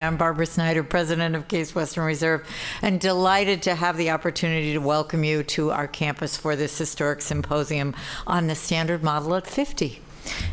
I'm Barbara Snyder, president of Case Western Reserve, and delighted to have the opportunity to welcome you to our campus for this historic symposium on the Standard Model at 50.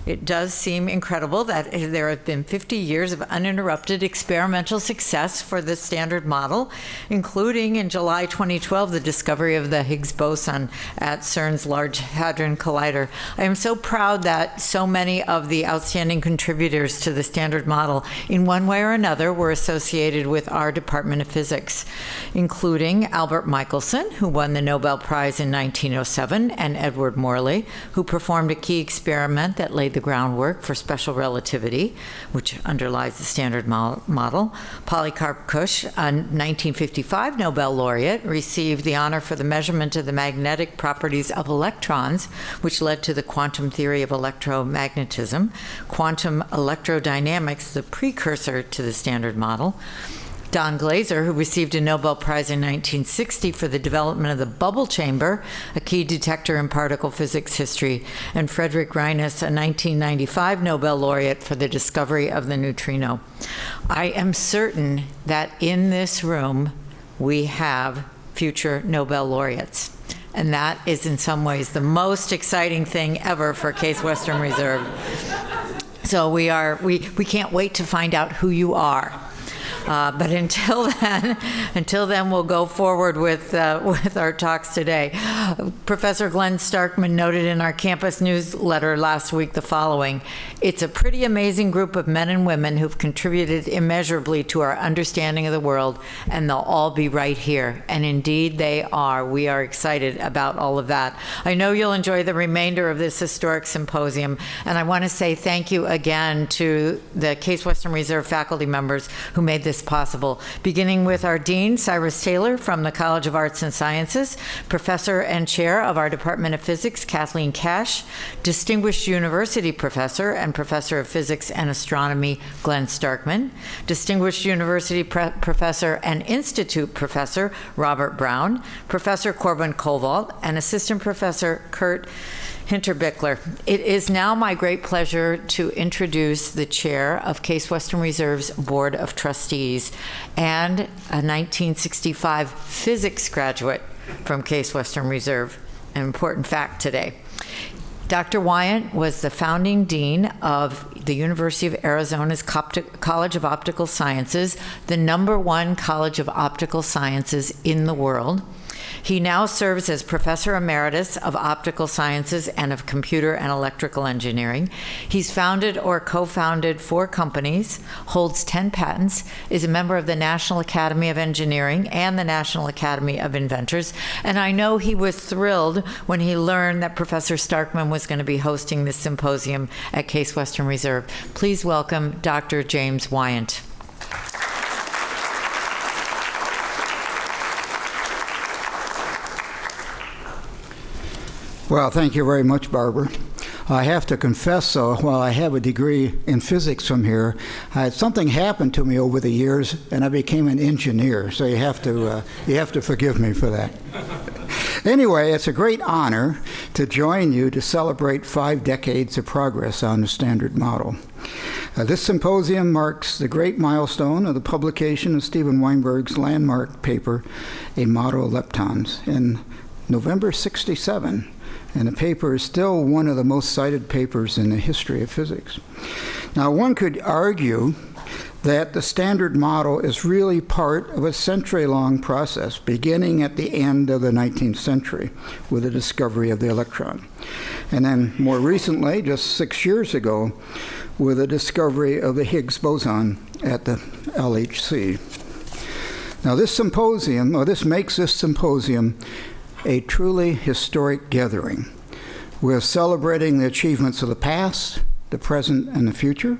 It does seem incredible that there have been 50 years of uninterrupted experimental success for the Standard Model, including in July 2012, the discovery of the Higgs boson at CERN's Large Hadron Collider. I am so proud that so many of the outstanding contributors to the Standard Model, in one way or another, were associated with our Department of Physics, including Albert Michelson, who won the Nobel Prize in 1907, and Edward Morley, who performed a key experiment that laid the groundwork for special relativity, which underlies the Standard Model. Polycarp Kusch, a 1955 Nobel laureate, received the honor for the measurement of the magnetic properties of electrons, which led to the quantum theory of electromagnetism. Quantum electrodynamics, the precursor to the Standard Model. Don Glaser, who received a Nobel Prize in 1960 for the development of the bubble chamber, a key detector in particle physics history, and Frederick Reines, a 1995 Nobel laureate for the discovery of the neutrino. I am certain that in this room we have future Nobel laureates. And that is in some ways the most exciting thing ever for Case Western Reserve. So we can't wait to find out who you are. But until then, we'll go forward with our talks today. Professor Glenn Starkman noted in our campus newsletter last week the following: "It's a pretty amazing group of men and women who've contributed immeasurably to our understanding of the world, and they'll all be right here." And indeed they are. We are excited about all of that. I know you'll enjoy the remainder of this historic symposium, and I want to say thank you again to the Case Western Reserve faculty members who made this possible, beginning with our Dean, Cyrus Taylor from the College of Arts and Sciences, Professor and Chair of our Department of Physics, Kathleen Cash, Distinguished University Professor and Professor of Physics and Astronomy, Glenn Starkman, Distinguished University Professor and Institute Professor, Robert Brown, Professor Corbin Koval, and Assistant Professor Kurt Hinterbickler. It is now my great pleasure to introduce the chair of Case Western Reserve's Board of Trustees and a 1965 physics graduate from Case Western Reserve, an important fact today. Dr. Wyant was the founding dean of the University of Arizona's College of Optical Sciences, the #1 college of optical sciences in the world. He now serves as Professor Emeritus of Optical Sciences and of Computer and Electrical Engineering. He's founded or co-founded 4 companies, holds 10 patents, is a member of the National Academy of Engineering and the National Academy of Inventors, and I know he was thrilled when he learned that Professor Starkman was going to be hosting this symposium at Case Western Reserve. Please welcome Dr. James Wyant. Well, thank you very much, Barbara. I have to confess, while I have a degree in physics from here, something happened to me over the years, and I became an engineer. So you have to forgive me for that. Anyway, it's a great honor to join you to celebrate 5 decades of progress on the Standard Model. This symposium marks the great milestone of the publication of Steven Weinberg's landmark paper, A Model of Leptons, in November '67. And the paper is still one of the most cited papers in the history of physics. Now, one could argue that the Standard Model is really part of a century-long process, beginning at the end of the 19th century with the discovery of the electron. And then more recently, just 6 years ago, with the discovery of the Higgs boson at the LHC. Now, this makes this symposium a truly historic gathering. We're celebrating the achievements of the past, the present, and the future,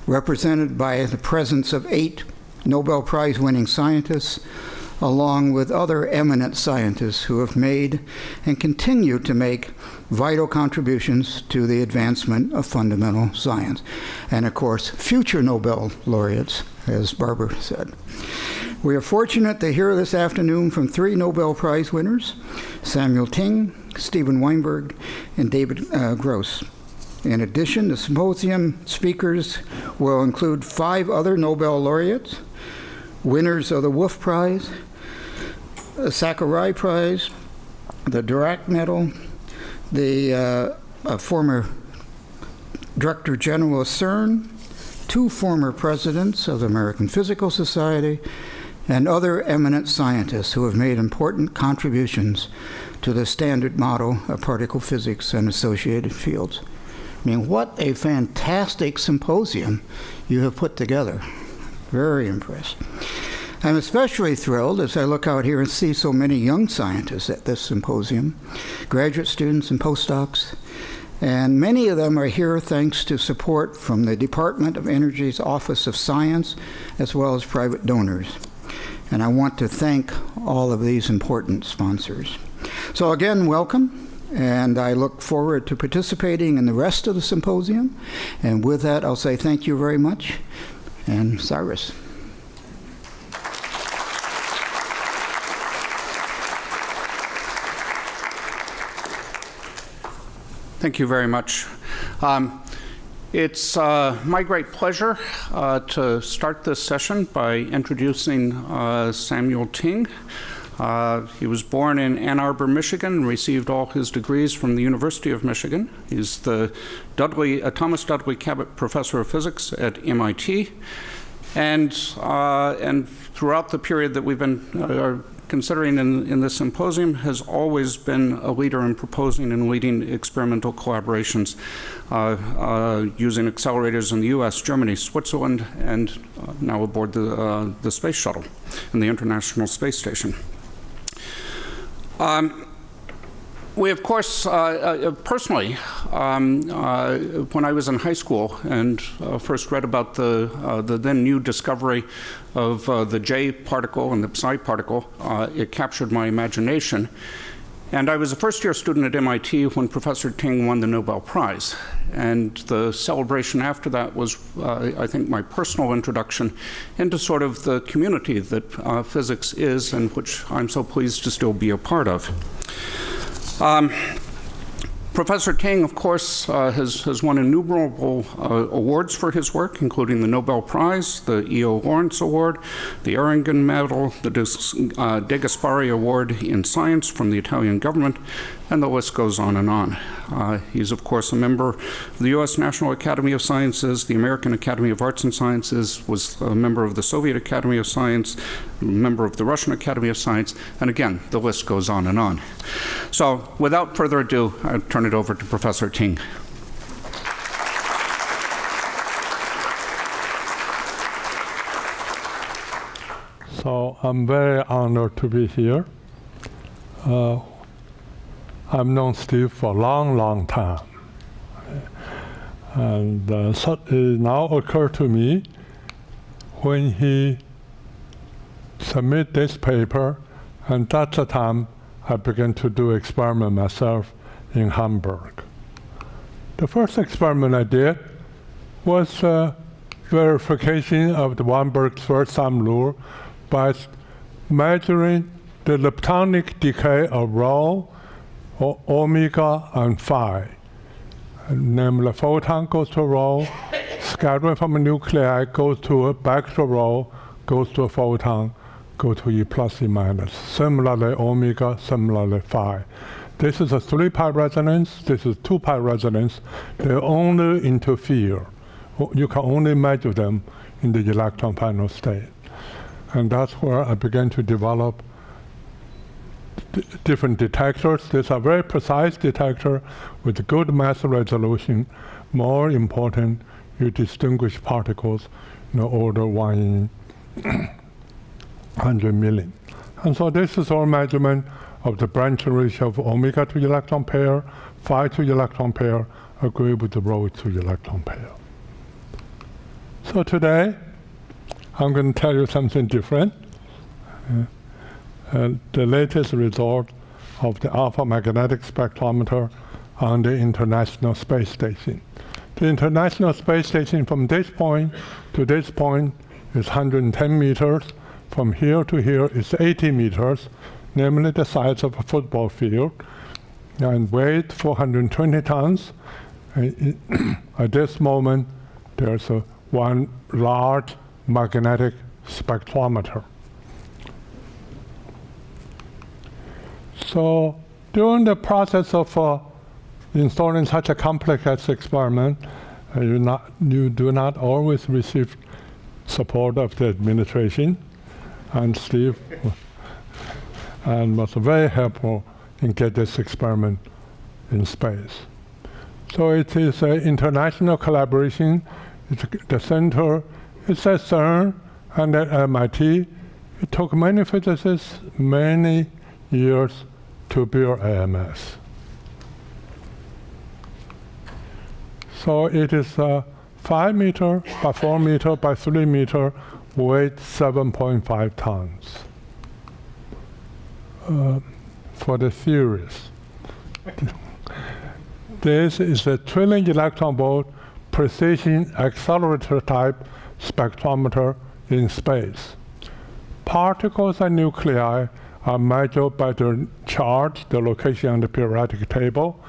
represented by the presence of 8 Nobel Prize-winning scientists, along with other eminent scientists who have made and continue to make vital contributions to the advancement of fundamental science. And of course, future Nobel laureates, as Barbara said. We are fortunate to hear this afternoon from 3 Nobel Prize winners, Samuel Ting, Steven Weinberg, and David Gross. In addition, the symposium speakers will include 5 other Nobel laureates, winners of the Wolf Prize, the Sakurai Prize, the Dirac Medal, the former Director General of CERN, 2 former presidents of the American Physical Society, and other eminent scientists who have made important contributions to the standard model of particle physics and associated fields. I mean, what a fantastic symposium you have put together. Very impressed. I'm especially thrilled as I look out here and see so many young scientists at this symposium, graduate students and postdocs, and many of them are here thanks to support from the Department of Energy's Office of Science, as well as private donors. And I want to thank all of these important sponsors. So again, welcome. And I look forward to participating in the rest of the symposium. And with that, I'll say thank you very much. And Cyrus. Thank you very much. It's my great pleasure to start this session by introducing Samuel Ting. He was born in Ann Arbor, Michigan, and received all his degrees from the University of Michigan. He's the Thomas Dudley Cabot Professor of Physics at MIT. And throughout the period that we've been considering in this symposium, has always been a leader in proposing and leading experimental collaborations using accelerators in the US, Germany, Switzerland, and now aboard the Space Shuttle and the International Space Station. We, of course, personally, when I was in high school and first read about the then new discovery of the J particle and the Psi particle, it captured my imagination. And I was a first-year student at MIT when Professor Ting won the Nobel Prize. And the celebration after that was, I think, my personal introduction into sort of the community that physics is and which I'm so pleased to still be a part of. Professor Ting, of course, has won innumerable awards for his work, including the Nobel Prize, the E.O. Lawrence Award, the Erringen Medal, the De Gasperi Award in Science from the Italian government, and the list goes on and on. He's, of course, a member of the U.S. National Academy of Sciences, the American Academy of Arts and Sciences, was a member of the Soviet Academy of Science, a member of the Russian Academy of Science, and again, the list goes on and on. So, without further ado, I'll turn it over to Professor Ting. So, I'm very honored to be here. I've known Steve for a long, long time. And so it now occurred to me when he submitted this paper, and that's the time I began to do experiment myself in Hamburg. The first experiment I did was verification of the Weinberg's first-time rule by measuring the leptonic decay of rho, omega, and phi. Namely, photon goes to rho, scattering from a nuclei goes to back to rho, goes to a photon, go to E plus E minus. Similarly, omega, similarly, phi. This is a 3-pi resonance, this is 2-pi resonance. They only interfere. You can only measure them in the electron final state. And that's where I began to develop different detectors. These are very precise detector with good mass resolution. More important, you distinguish particles in the order 1 in 100 million. And so this is our measurement of the branching ratio of omega to electron pair, phi to electron pair, agree with the rho to electron pair. So today, I'm going to tell you something different. The latest result of the alpha magnetic spectrometer on the International Space Station. The International Space Station from this point to this point is 110 meters. From here to here is 80 meters, namely the size of a football field, and weight 420 tons. At this moment, there's one large magnetic spectrometer. So during the process of installing such a complex experiment, you do not always receive support of the administration, and Steve was very helpful in get this experiment in space. So it is an international collaboration. The center is at CERN and at MIT. It took many physicists many years to build AMS. So it is 5 meter by 4 meter by 3 meter, weight 7.5 tons. For the theories. This is a trillion electron volt precision accelerator type spectrometer in space. Particles and nuclei are measured by their charge, the location on the periodic table,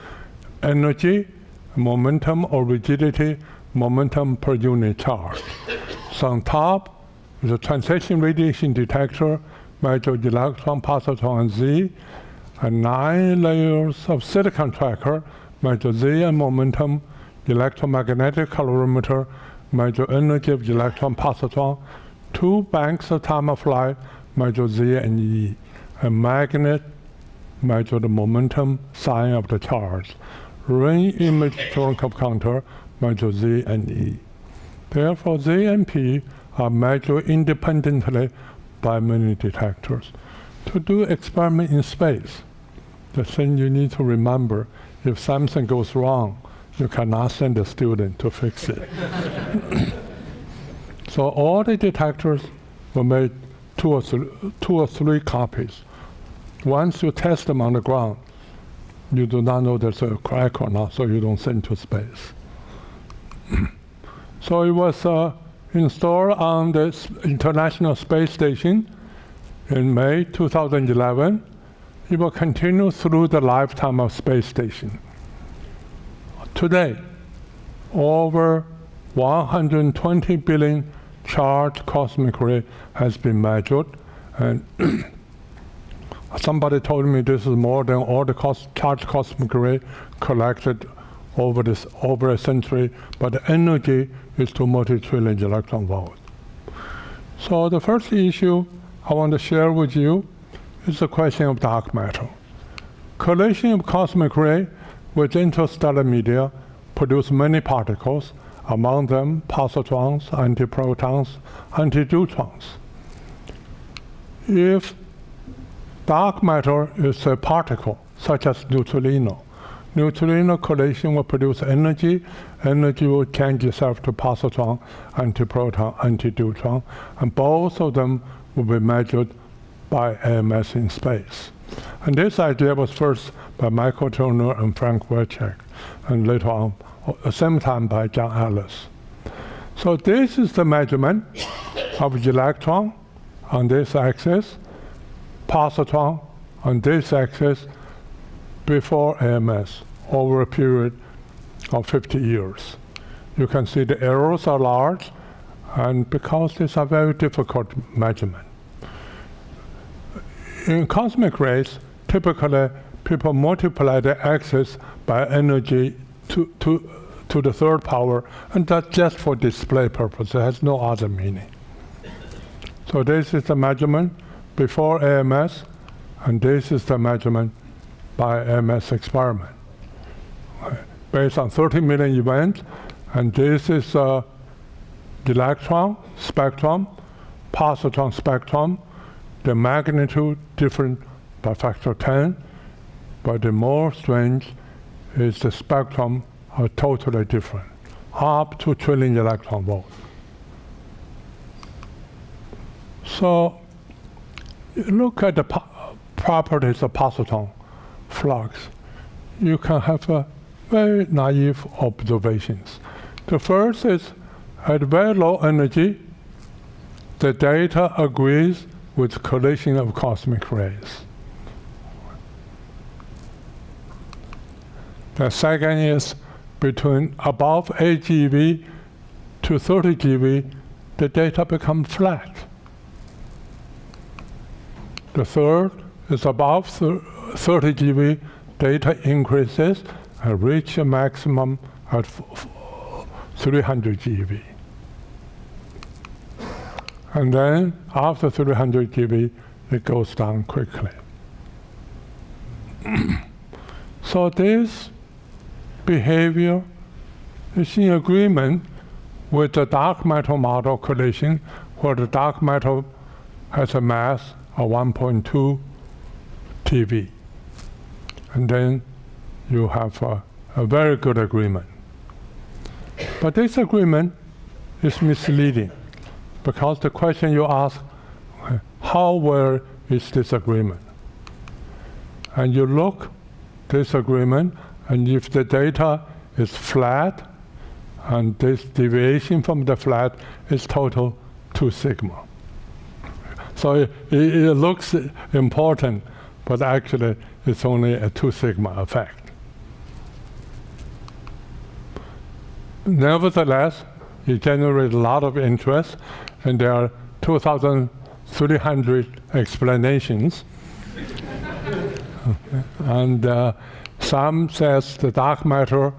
energy, momentum or rigidity, momentum per unit charge. So on top is a transition radiation detector, measures electron, positron, and Z, and 9 layers of silicon tracker, measure Z and momentum, electromagnetic calorimeter, measure energy of electron, positron, 2 banks of time-of-flight, measure Z and E, a magnet, measure the momentum sign of the charge, ring image Cherenkov counter, measure Z and E. Therefore, Z and P are measured independently by many detectors. To do experiment in space, the thing you need to remember, if something goes wrong, you cannot send a student to fix it. So all the detectors were made 2 or 3 copies. Once you test them on the ground, you do not know there's a crack or not, so you don't send to space. So it was installed on the International Space Station in May 2011. It will continue through the lifetime of space station. Today, over 120 billion charged cosmic ray has been measured, and somebody told me this is more than all the charged cosmic ray collected over a century, but the energy is 2 multi-trillion electron volts. So the first issue I want to share with you is the question of dark matter. Collision of cosmic ray with interstellar media produce many particles, among them positrons, antiprotons, antideutrons. If dark matter is a particle, such as neutrino collision will produce energy. Energy will change itself to positron, antiproton, antideutron, and both of them will be measured by AMS in space. And this idea was first by Michael Turner and Frank Wilczek, and later on, at the same time by John Ellis. So this is the measurement of electron on this axis, positron on this axis before AMS over a period of 50 years. You can see the errors are large, and because these are very difficult measurement. In cosmic rays, typically people multiply the axis by energy to the 3rd power, and that's just for display purpose. It has no other meaning. So this is the measurement before AMS, and this is the measurement by AMS experiment. Based on 30 million events, and this is the electron spectrum, positron spectrum, the magnitude different by factor 10, but the more strange is the spectrum are totally different, up to 1 trillion electron volts. So look at the properties of positron flux. You can have very naive observations. The first is at very low energy, the data agrees with collision of cosmic rays. The second is between above 8 GeV to 30 GeV, the data become flat. The third is above 30 GeV, data increases and reach a maximum at 300 GeV. And then after 300 GeV, it goes down quickly. So this behavior is in agreement with the dark matter model collision, where the dark matter has a mass of 1.2 TeV. And then you have a very good agreement. But this agreement is misleading, because the question you ask, how well is this agreement? And you look this agreement, and if the data is flat, and this deviation from the flat is total 2 sigma. So it looks important, but actually it's only a 2 sigma effect. Nevertheless, it generates a lot of interest, and there are 2,300 explanations. And some says the dark matter,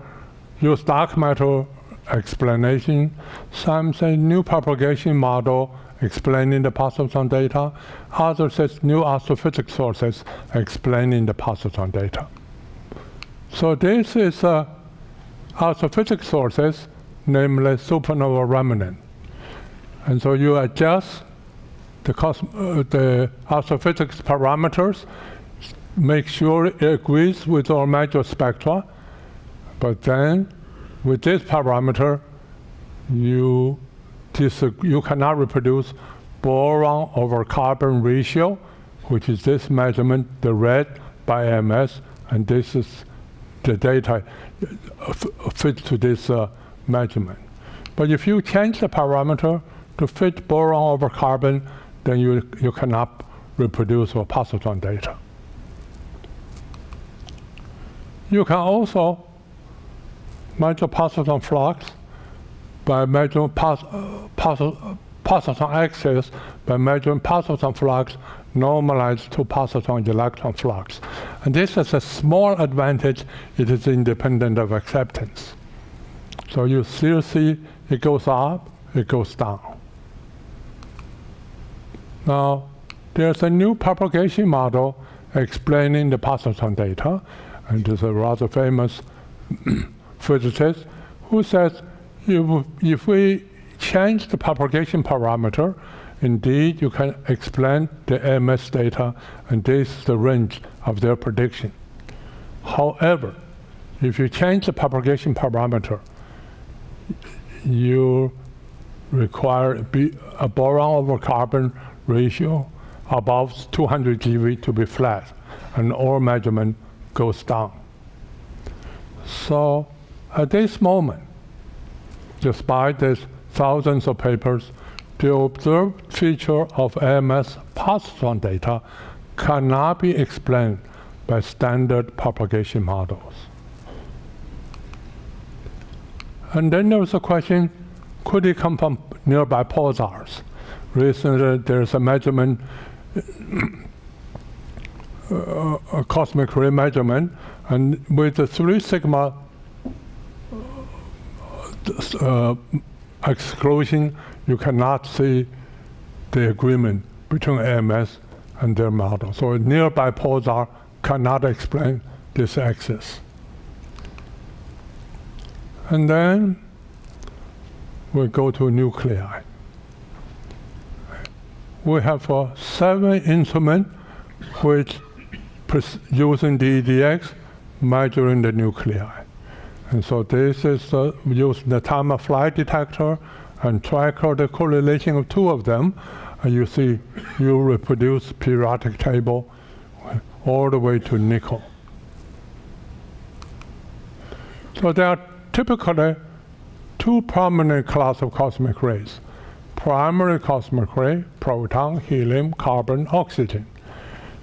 use dark matter explanation. Some say new propagation model explaining the positron data. Others says new astrophysics sources explaining the positron data. So this is astrophysics sources, namely supernova remnant. And so you adjust the astrophysics parameters, make sure it agrees with our major spectra, but then with this parameter, you cannot reproduce boron over carbon ratio, which is this measurement, the red by MS, and this is the data fits to this measurement. But if you change the parameter to fit boron over carbon, then you cannot reproduce our positron data. You can also measure positron flux by measuring positron axis by measuring positron flux normalized to positron electron flux. And this is a small advantage. It is independent of acceptance. So you still see it goes up, it goes down. Now, there's a new propagation model explaining the positron data, and there's a rather famous physicist who says if we change the propagation parameter, indeed you can explain the MS data, and this is the range of their prediction. However, if you change the propagation parameter, you require a boron over carbon ratio above 200 GeV to be flat, and all measurement goes down. So at this moment, despite these thousands of papers, the observed feature of AMS positron data cannot be explained by standard propagation models. And then there was a question, could it come from nearby pulsars? Recently, there's a measurement, a cosmic ray measurement, and with the 3 sigma exclusion, you cannot see the agreement between AMS and their model. So a nearby pulsar cannot explain this axis. And then we go to nuclei. We have 7 instruments which using DEDX measuring the nuclei. And so this is using the time of flight detector and tracker the correlation of 2 of them. And you see you reproduce periodic table all the way to nickel. So there are typically 2 prominent classes of cosmic rays. Primary cosmic ray, proton, helium, carbon, oxygen.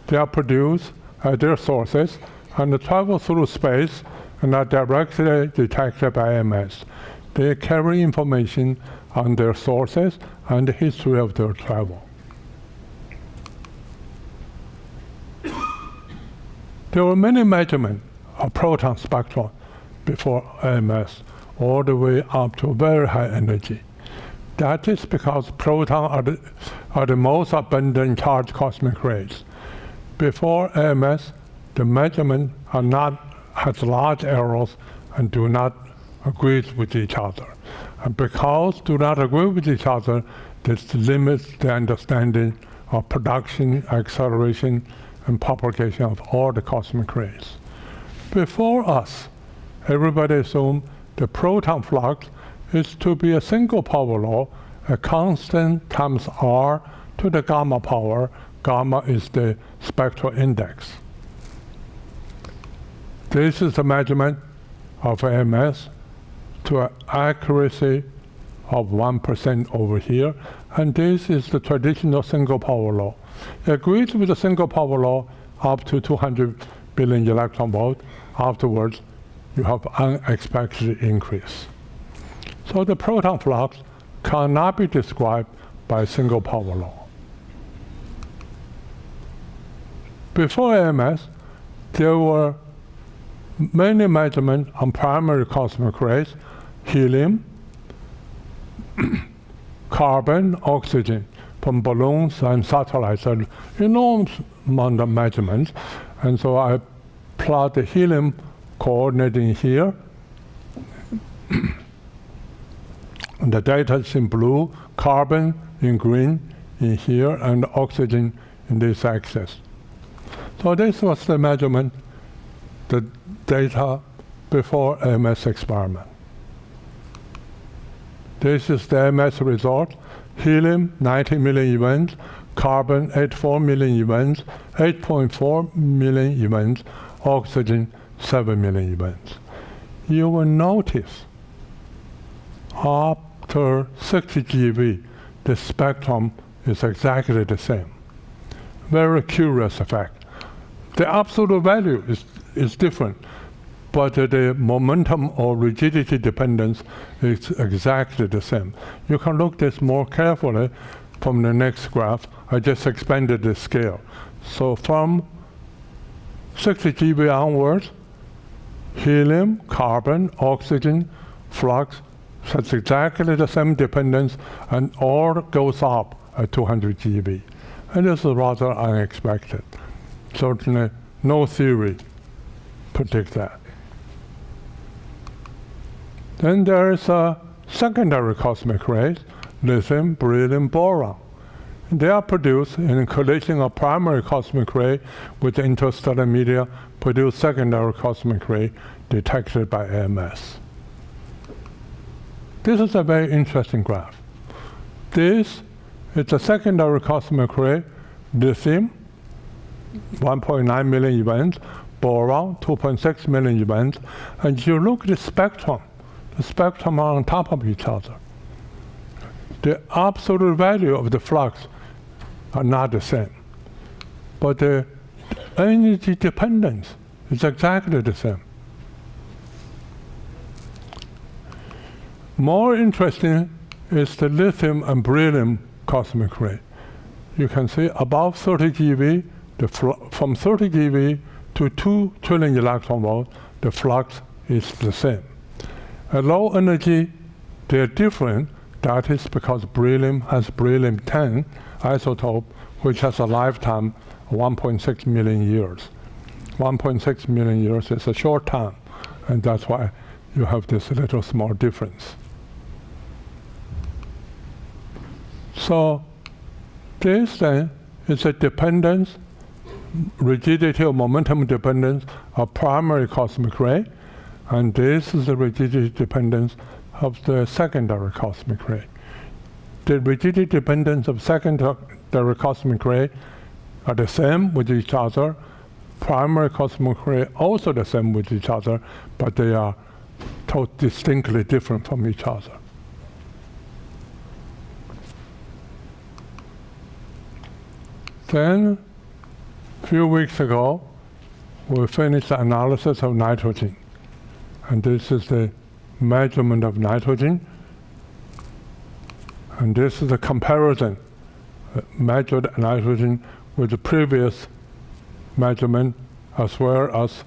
They are produced at their sources and travel through space and are directly detected by AMS. They carry information on their sources and the history of their travel. There were many measurements of proton spectrum before AMS, all the way up to very high energy. That is because protons are the most abundant charged cosmic rays. Before AMS, the measurements has large errors and do not agree with each other. And because do not agree with each other, this limits the understanding of production, acceleration, and propagation of all the cosmic rays. Before us, everybody assumed the proton flux is to be a single power law, a constant times R to the gamma power. Gamma is the spectral index. This is the measurement of AMS to an accuracy of 1% over here, and this is the traditional single power law. It agrees with the single power law up to 200 billion electron volt. Afterwards, you have unexpected increase. So the proton flux cannot be described by a single power law. Before AMS, there were many measurements on primary cosmic rays, helium, carbon, oxygen, from balloons and satellites, an enormous amount of measurements. And so I plot the helium coordinating here. And the data is in blue, carbon in green in here, and oxygen in this axis. So this was the measurement, the data before AMS experiment. This is the AMS result. Helium, 90 million events. Carbon, 84 million events. 8.4 million events. Oxygen, 7 million events. You will notice after 60 GeV, the spectrum is exactly the same. Very curious effect. The absolute value is different, but the momentum or rigidity dependence is exactly the same. You can look this more carefully from the next graph. I just expanded the scale. So from 60 GeV onwards, helium, carbon, oxygen, flux has exactly the same dependence, and all goes up at 200 GeV. And this is rather unexpected. Certainly, no theory predicts that. Then there is a secondary cosmic rays, lithium, beryllium, boron. They are produced in a collision of primary cosmic ray with interstellar media, produce secondary cosmic ray detected by AMS. This is a very interesting graph. This is a secondary cosmic ray, lithium, 1.9 million events, boron, 2.6 million events, and you look at the spectrum are on top of each other. The absolute value of the flux are not the same, but the energy dependence is exactly the same. More interesting is the lithium and beryllium cosmic ray. You can see above 30 GeV, from 30 GeV to 2 trillion electron volt, the flux is the same. At low energy, they're different. That is because beryllium has beryllium-10 isotope, which has a lifetime of 1.6 million years. 1.6 million years is a short time, and that's why you have this little small difference. So this then is a dependence, rigidity or momentum dependence of primary cosmic ray, and this is the rigidity dependence of the secondary cosmic ray. The rigidity dependence of secondary cosmic ray are the same with each other. Primary cosmic ray also the same with each other, but they are distinctly different from each other. Then, a few weeks ago, we finished the analysis of nitrogen. And this is the measurement of nitrogen. And this is the comparison, measured nitrogen with the previous measurement as well as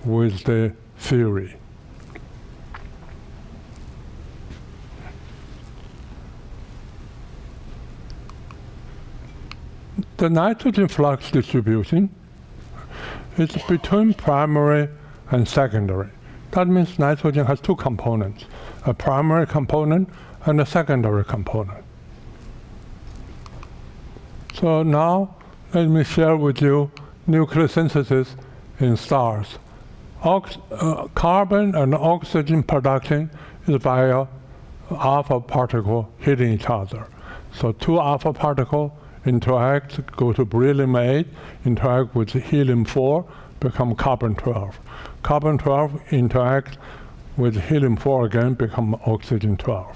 with the theory. The nitrogen flux distribution is between primary and secondary. That means nitrogen has two components, a primary component and a secondary component. So now let me share with you nucleosynthesis in stars. Carbon and oxygen production is via alpha particle hitting each other. So two alpha particles interact, go to beryllium-8, interact with helium-4, become carbon-12. Carbon-12 interact with helium-4 again, become oxygen-12.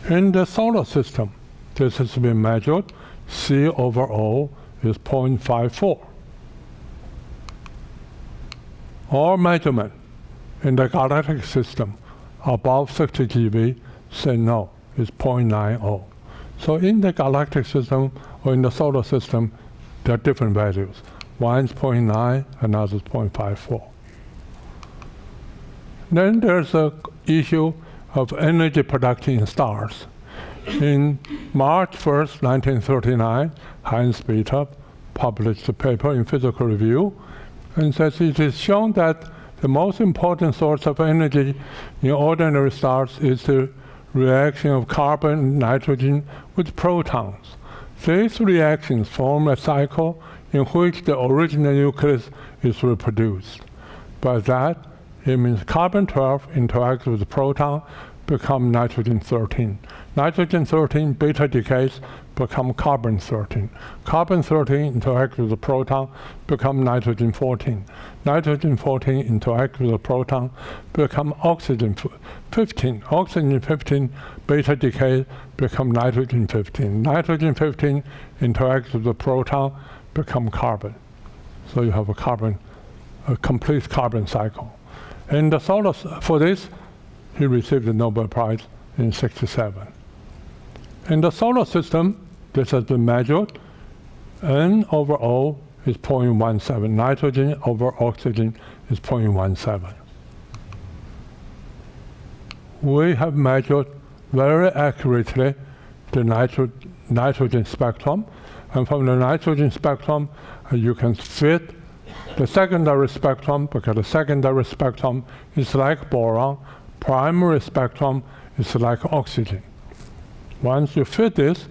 In the solar system, this has been measured. C over O is 0.54. All measurement in the galactic system above 60 GeV say no, it's 0.90. So in the galactic system or in the solar system, there are different values. One is 0.9, another is 0.54. Then there's an issue of energy production in stars. In March 1st, 1939, Heinz Bethe published a paper in Physical Review and says it is shown that the most important source of energy in ordinary stars is the reaction of carbon and nitrogen with protons. These reactions form a cycle in which the original nucleus is reproduced. By that, it means carbon-12 interacts with the proton, become nitrogen-13. Nitrogen-13 beta decays, become carbon-13. Carbon-13 interacts with the proton, become nitrogen-14. Nitrogen-14 interacts with the proton, become oxygen-15. Oxygen-15 beta decays, become nitrogen-15. Nitrogen-15 interacts with the proton, become carbon. So you have a complete carbon cycle. In the solar, for this, he received the Nobel Prize in '67. In the solar system, this has been measured. N over O is 0.17. Nitrogen over oxygen is 0.17. We have measured very accurately the nitrogen spectrum. And from the nitrogen spectrum, you can fit the secondary spectrum, because the secondary spectrum is like boron. Primary spectrum is like oxygen. Once you fit this,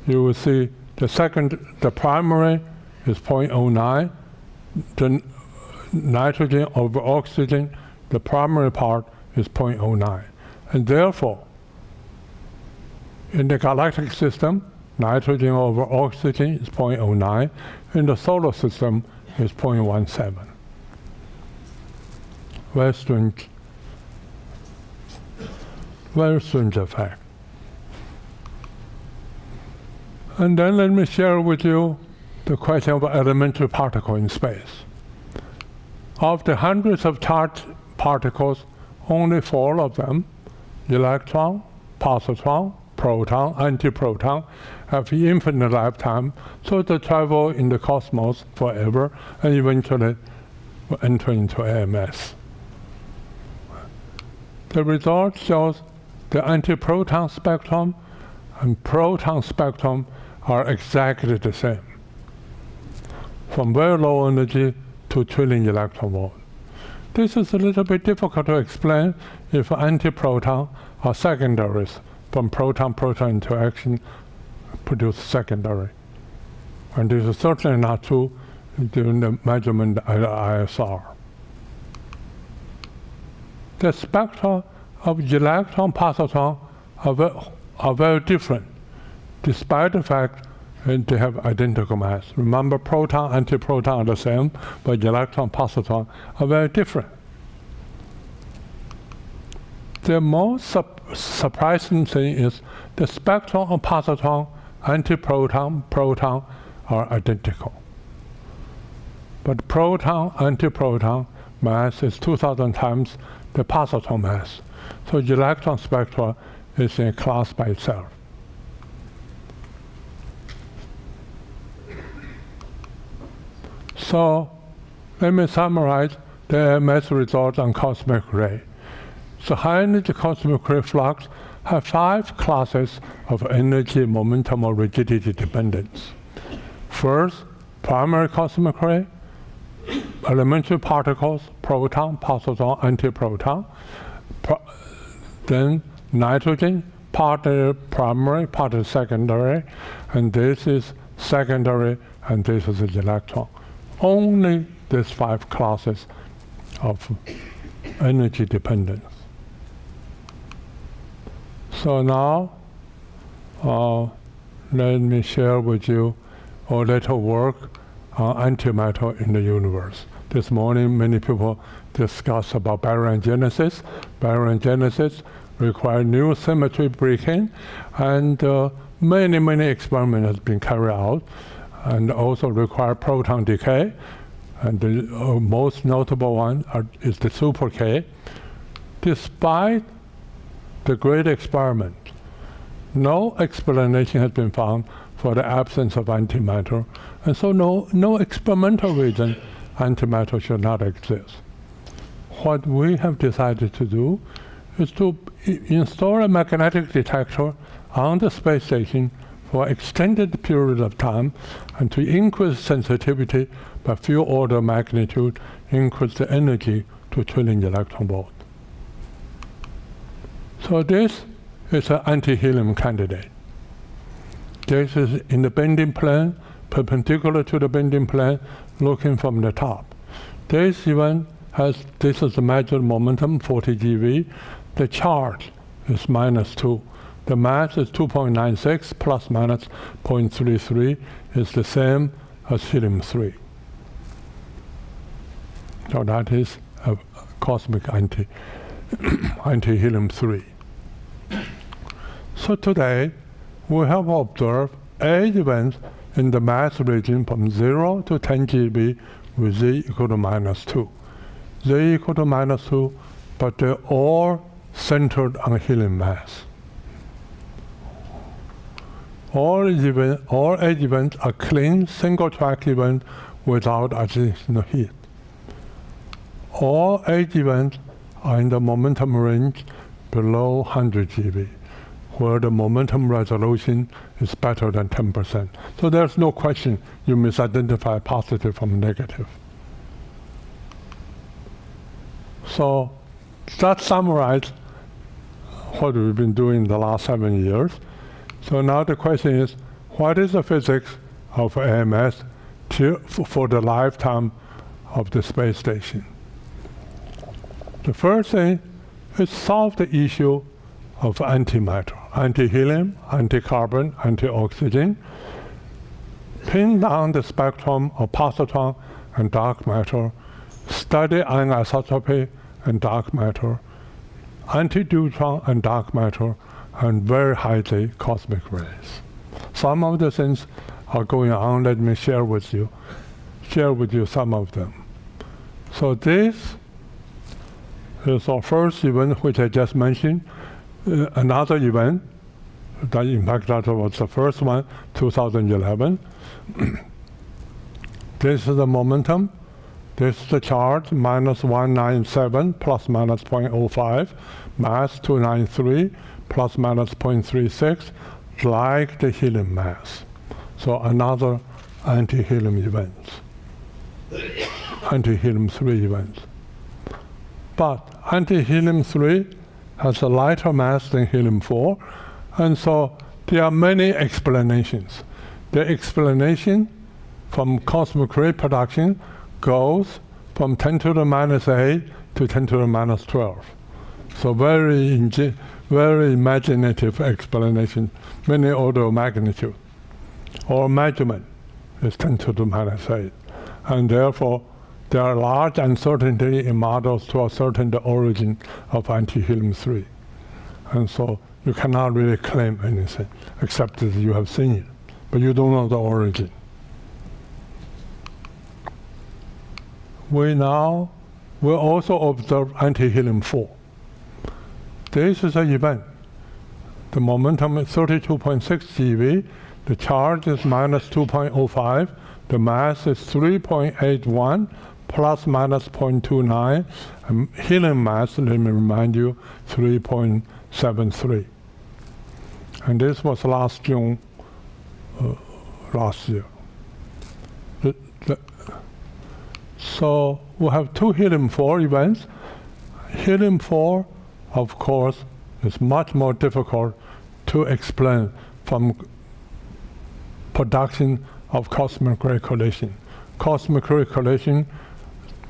you will see the primary is 0.09, the nitrogen over oxygen, the primary part is 0.09. And therefore, in the galactic system, nitrogen over oxygen is 0.09. In the solar system, is 0.17. Very strange effect. And then let me share with you the question of elementary particle in space. Of the hundreds of charged particles, only 4 of them, electron, positron, proton, antiproton, have infinite lifetime, so they travel in the cosmos forever and eventually will enter into AMS. The result shows the antiproton spectrum and proton spectrum are exactly the same, from very low energy to trillion electron volt. This is a little bit difficult to explain if antiproton are secondaries from proton-proton interaction produce secondary. And this is certainly not true during the measurement at ISR. The spectra of electron positron are very different, despite the fact that they have identical mass. Remember, proton, antiproton are the same, but electron, positron are very different. The most surprising thing is the spectrum of positron, antiproton, proton are identical. But proton, antiproton mass is 2,000 times the positron mass. So electron spectra is in a class by itself. So let me summarize the AMS results on cosmic ray. So high-energy cosmic ray flux have 5 classes of energy, momentum, or rigidity dependence. First, primary cosmic ray, elementary particles, proton, positron, antiproton. Then nitrogen, part primary, part secondary, and this is secondary, and this is the electron. Only these 5 classes of energy dependence. So now, let me share with you a little work on antimatter in the universe. This morning, many people discuss about baryogenesis. Baryogenesis requires new symmetry breaking, and many experiments have been carried out, and also require proton decay. And the most notable one is the super K. Despite the great experiment, no explanation has been found for the absence of antimatter, and so no experimental reason antimatter should not exist. What we have decided to do is to install a magnetic detector on the space station for extended period of time, and to increase sensitivity by few order of magnitude, increase the energy to trillion electron volt. So this is an anti-helium candidate. This is in the bending plane, perpendicular to the bending plane, looking from the top. This event this is the measured momentum, 40 GeV. The charge is -2. The mass is 2.96 plus minus 0.33 is the same as helium-3. So that is a cosmic anti-helium-3. So today, we have observed 8 events in the mass region from 0 to 10 GeV with Z equal to -2. Z equal to -2, but they're all centered on helium mass. All 8 events are clean, single-track events without additional heat. All 8 events are in the momentum range below 100 GeV, where the momentum resolution is better than 10%. So there's no question you misidentify positive from negative. So that summarizes what we've been doing the last 7 years. So now the question is, what is the physics of AMS for the lifetime of the space station? The first thing is solve the issue of antimatter, anti-helium, anti-carbon, anti-oxygen. Pin down the spectrum of positron and dark matter, study anisotropy and dark matter, anti-deuteron and dark matter, and very highly cosmic rays. Some of the things are going on. Let me share with you some of them. So this is our first event, which I just mentioned. Another event, that in fact that was the first one, 2011. This is the momentum. This is the charge, -197 plus minus 0.05, mass 293 plus minus 0.36, like the helium mass. So another anti-helium event, anti-helium-3 event. But anti-helium-3 has a lighter mass than helium-4, and so there are many explanations. The explanation from cosmic ray production goes from 10 to the -8 to 10 to the -12. So very imaginative explanation, many order of magnitude. Or measurement is 10 to the -8. And therefore, there are large uncertainty in models to ascertain the origin of anti-helium-3. And so you cannot really claim anything, except that you have seen it, but you don't know the origin. We now we also observe anti-helium-4. This is an event. The momentum is 32.6 GeV. The charge is minus 2.05. The mass is 3.81 plus minus 0.29. Helium mass, let me remind you, 3.73. And this was last June, last year. So we have two helium-4 events. Helium-4, of course, is much more difficult to explain from production of cosmic ray collision. Cosmic ray collision,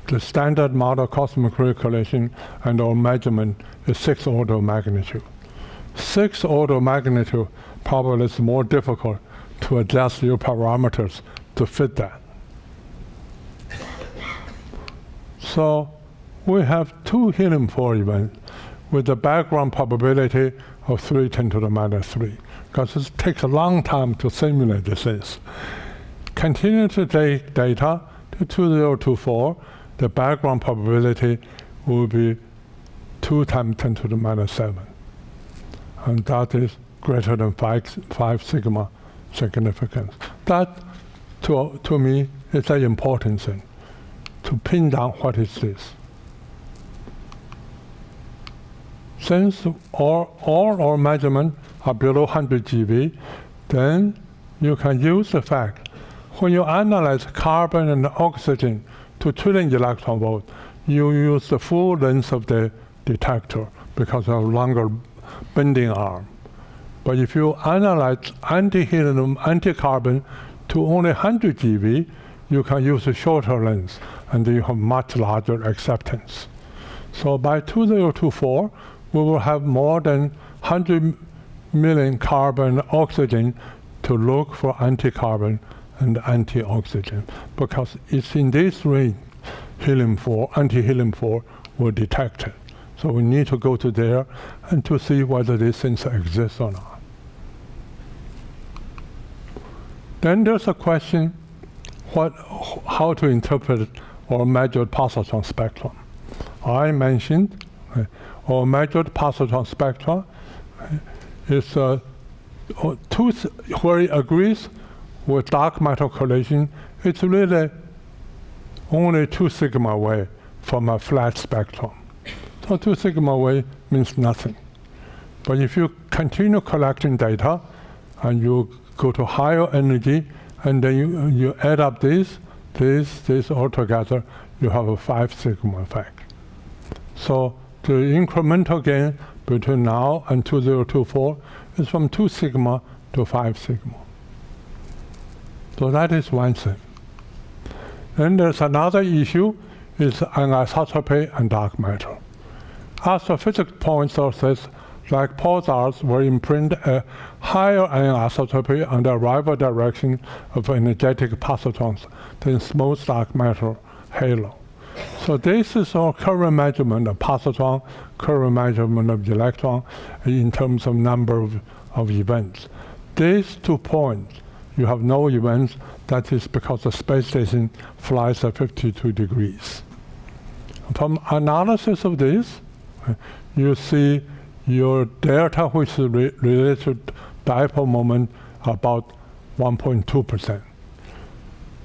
the standard model cosmic ray collision and our measurement is 6 order of magnitude. 6 order of magnitude probably is more difficult to adjust your parameters to fit that. So we have two helium-4 events with the background probability of 3 × 10⁻⁻3, because it takes a long time to simulate the things. Continue to take data to 2024, the background probability will be 2 × 10⁻⁷. And that is greater than 5 sigma significance. That, to me, is an important thing, to pin down what is this. Since all our measurements are below 100 GeV, then you can use the fact when you analyze carbon and oxygen to trillion electron volt, you use the full length of the detector because of longer bending arm. But if you analyze anti-helium, anti-carbon to only 100 GeV, you can use a shorter length, and then you have much larger acceptance. So by 2024, we will have more than 100 million carbon and oxygen to look for anti-carbon and anti-oxygen, because it's in this range helium-4, anti-helium-4 will detect it. So we need to go to there and to see whether these things exist or not. Then there's a question, how to interpret or measure positron spectrum. I mentioned or measured positron spectra is where it agrees with dark matter collision. It's really only 2 sigma away from a flat spectrum. So 2 sigma away means nothing. But if you continue collecting data and you go to higher energy and then you add up this all together, you have a 5 sigma effect. So the incremental gain between now and 2024 is from 2 sigma to 5 sigma. So that is one thing. Then there's another issue, is anisotropy and dark matter. Astrophysics points out that, like pulsars, will imprint a higher anisotropy and arrival direction of energetic positrons than small dark matter halo. So this is our current measurement of positron, current measurement of electron in terms of number of events. These 2 points, you have no events. That is because the space station flies at 52 degrees. From analysis of this, you see your delta, which is related to dipole moment, about 1.2%.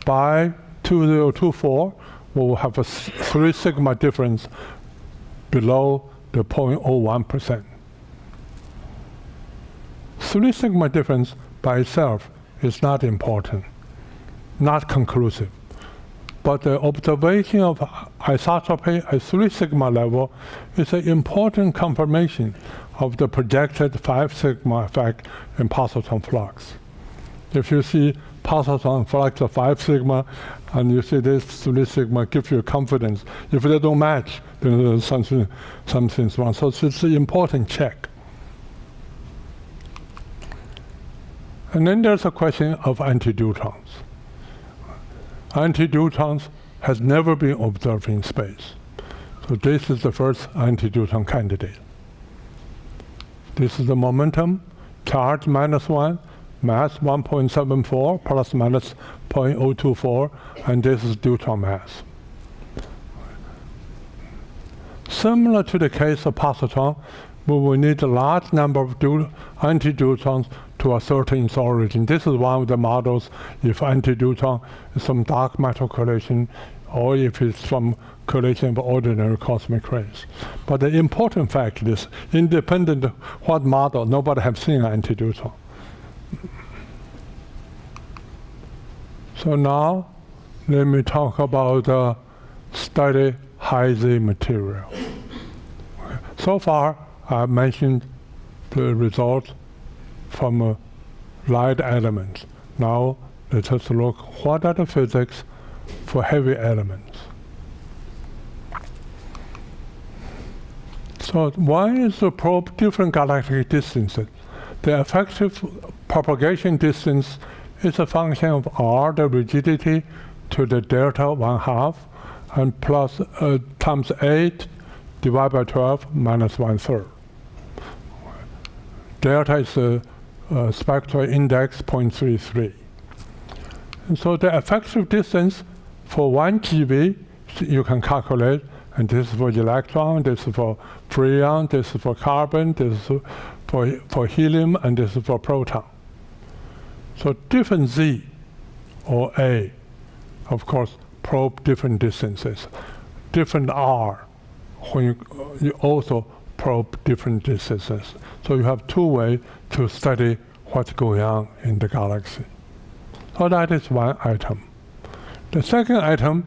By 2024, we will have a 3 sigma difference below the 0.01%. 3 sigma difference by itself is not important, not conclusive. But the observation of isotropy at 3 sigma level is an important confirmation of the projected 5 sigma effect in positron flux. If you see positron flux of 5 sigma, and you see this 3 sigma, gives you confidence. If they don't match, then there's something's wrong. So it's an important check. And then there's a question of antideutrons. Antideutrons has never been observed in space. So this is the first antideutron candidate. This is the momentum, charge -1, mass 1.74 plus minus 0.024, and this is deuteron mass. Similar to the case of positron, we will need a large number of anti-deuterons to ascertain its origin. This is one of the models if anti-deuteron is from dark matter collision or if it's from collision of ordinary cosmic rays. But the important fact is, independent of what model, nobody has seen anti-deuteron. So now, let me talk about study high-Z material. So far, I mentioned the results from light elements. Now, let us look what are the physics for heavy elements. So one is to probe different galactic distances. The effective propagation distance is a function of r, the rigidity, to the delta 1/2, and plus times 8 divided by 12 minus 1/3. Delta is a spectral index 0.33. And so the effective distance for 1 GeV you can calculate, and this is for electron, this is for freon, this is for carbon, this is for helium, and this is for proton. So different Z or A, of course, probe different distances. Different R, when you also probe different distances. So you have two ways to study what's going on in the galaxy. So that is one item. The second item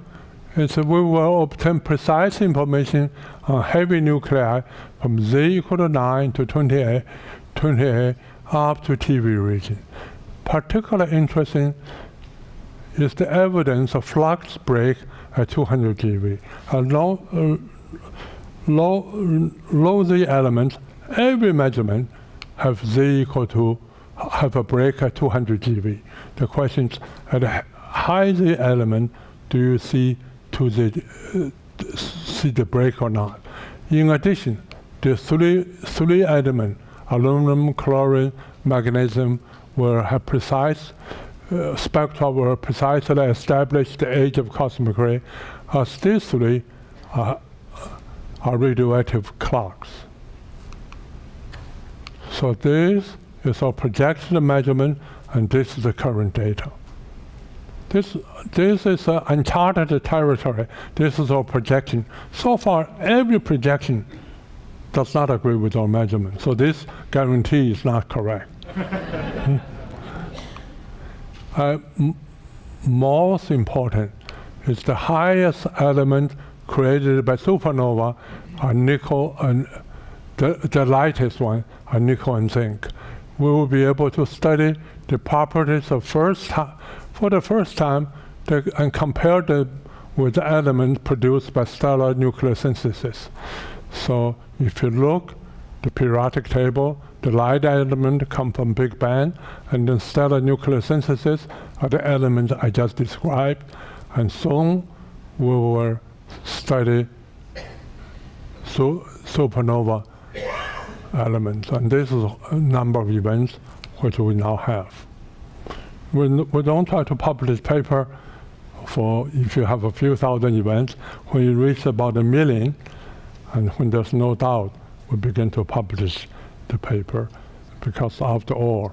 is that we will obtain precise information on heavy nuclei from Z equal to 9 to 28 up to TV region. Particularly interesting is the evidence of flux break at 200 GeV. Low Z elements, every measurement have Z equal to have a break at 200 GeV. The question is, at a high Z element, do you see the break or not? In addition, the three element, aluminum, chlorine, magnesium, will have precise spectra will precisely establish the age of cosmic ray, as these three are radioactive clocks. So this is our projection measurement, and this is the current data. This is uncharted territory. This is our projection. So far, every projection does not agree with our measurement. So this guarantee is not correct. Most important is the highest element created by supernova are nickel, and the lightest one are nickel and zinc. We will be able to study the properties of for the first time and compare them with the elements produced by stellar nucleosynthesis. So if you look, the periodic table, the light element come from Big Bang, and then stellar nucleosynthesis are the elements I just described. And soon we will study supernova elements. And this is a number of events which we now have. We don't try to publish paper for if you have a few thousand events. When you reach about 1 million, and when there's no doubt, we begin to publish the paper, because after all,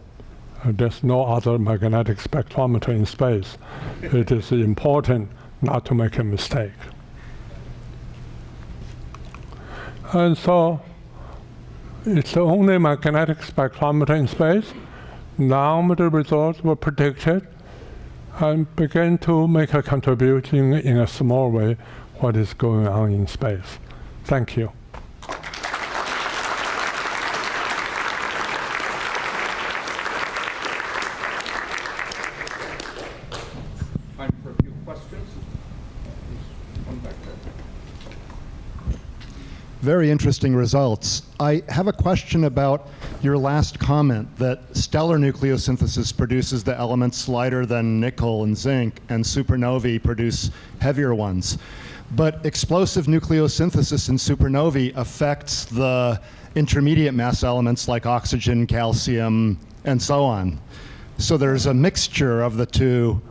there's no other magnetic spectrometer in space. It is important not to make a mistake. And so, it's the only magnetic spectrometer in space. Now the results were predicted and began to make a contribution in a small way what is going on in space. Thank you. Time for a few questions. One back there. Very interesting results. I have a question about your last comment that stellar nucleosynthesis produces the elements lighter than nickel and zinc, and supernovae produce heavier ones. But explosive nucleosynthesis in supernovae affects the intermediate mass elements like oxygen, calcium, and so on. So there's a mixture of the two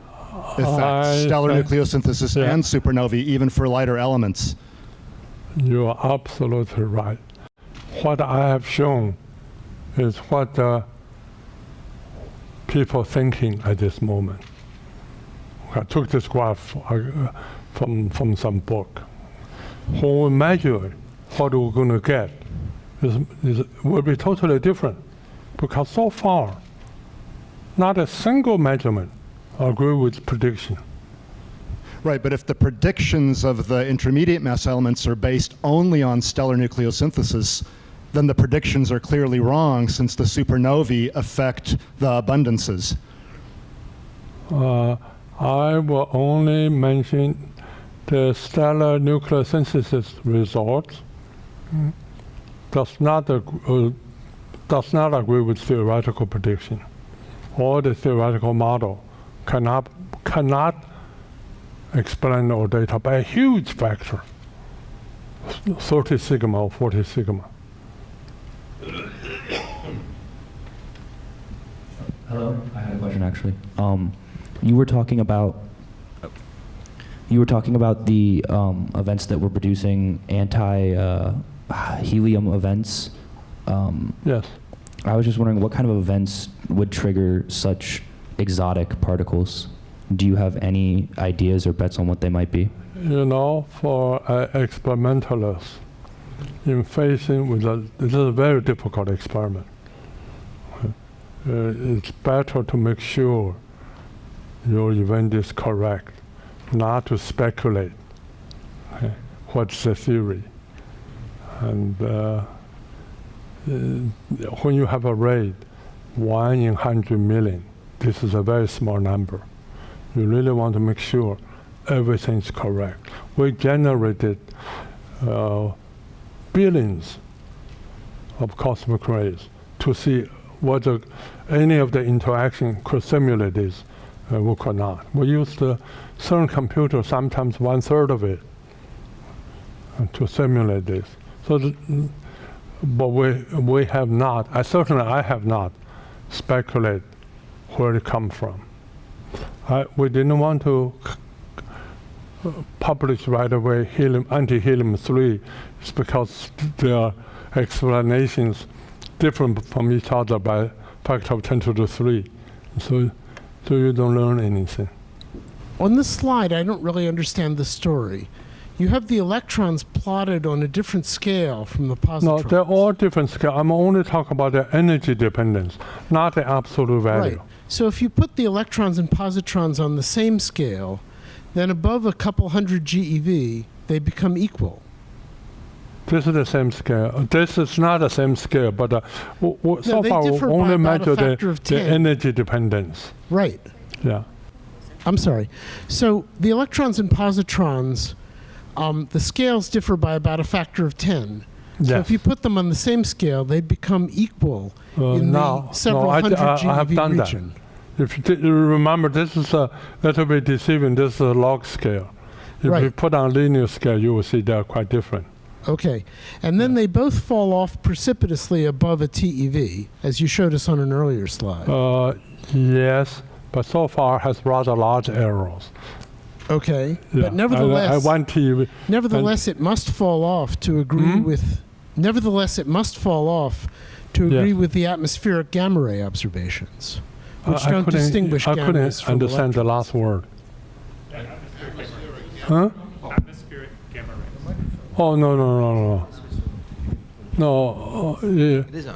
effects, stellar nucleosynthesis and supernovae, even for lighter elements. You are absolutely right. What I have shown is what people thinking at this moment. I took this graph from some book. When we measure what we're going to get, will be totally different, because so far, not a single measurement agree with prediction. Right, but if the predictions of the intermediate mass elements are based only on stellar nucleosynthesis, then the predictions are clearly wrong, since the supernovae affect the abundances. I will only mention the stellar nucleosynthesis results. Does not agree with theoretical prediction, or the theoretical model cannot explain our data by a huge factor, 30 sigma or 40 sigma. Hello, I had a question actually. You were talking about the events that were producing anti-helium events. Yes. I was just wondering what kind of events would trigger such exotic particles. Do you have any ideas or bets on what they might be? You know, for experimentalists, in facing with this is a very difficult experiment. It's better to make sure your event is correct, not to speculate what's the theory. And when you have a rate 1 in 100 million, this is a very small number. You really want to make sure everything's correct. We generated billions of cosmic rays to see whether any of the interaction could simulate this or could not. We used the CERN computer, sometimes 1/3 of it, to simulate this. So, but we have not, I have not speculated where it come from. We didn't want to publish right away anti-helium-3. It's because their explanations different from each other by factor of 10 to the 3. So you don't learn anything. On this slide, I don't really understand the story. You have the electrons plotted on a different scale from the positrons. No, they're all different scale. I'm only talking about the energy dependence, not the absolute value. Right. So if you put the electrons and positrons on the same scale, then above a couple hundred GeV, they become equal. This is the same scale. This is not the same scale, but so they far we differ by only about a measure factor of the 10. energy dependence. Right. Yeah. I'm sorry. So the electrons and positrons, the scales differ by about a factor of 10. So Yes. if you put them on the same scale, they'd become equal in the several hundred I have GeV done region. that. If you remember, this is a little bit deceiving. This is a log scale. If you Right. put on linear scale, you will see they're quite different. Okay. And then they both fall off precipitously above a TeV, as you showed us on an earlier slide. Yes, but so far has rather large errors. Okay. Yeah. But nevertheless, I want to. nevertheless, it must fall off to agree with. Nevertheless, it must fall off to agree Yes. with the atmospheric gamma ray observations, which I don't couldn't- distinguish I gamma couldn't rays from understand the electrons. last word. Huh? Atmospheric gamma rays. Oh, no. No, yeah. It is on,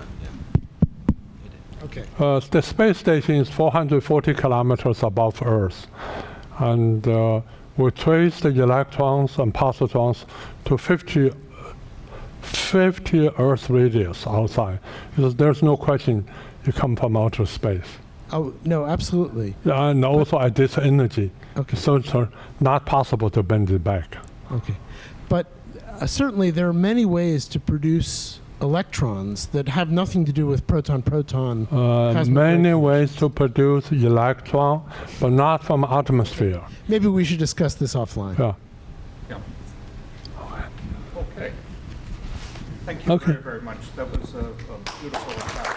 Okay. The space station is 440 kilometers above Earth. And we trace the electrons and positrons to 50 Earth radius outside. Because there's no question you come from outer space. Oh, no, absolutely. And also at this energy. Okay. So it's not possible to bend it back. Okay. But certainly there are many ways to produce electrons that have nothing to do with proton-proton. cosmic Many ray ways to produce electron, but not from atmosphere. Maybe we should discuss this offline. Yeah. Okay. Thank you Okay. very, very much. That was a beautiful talk.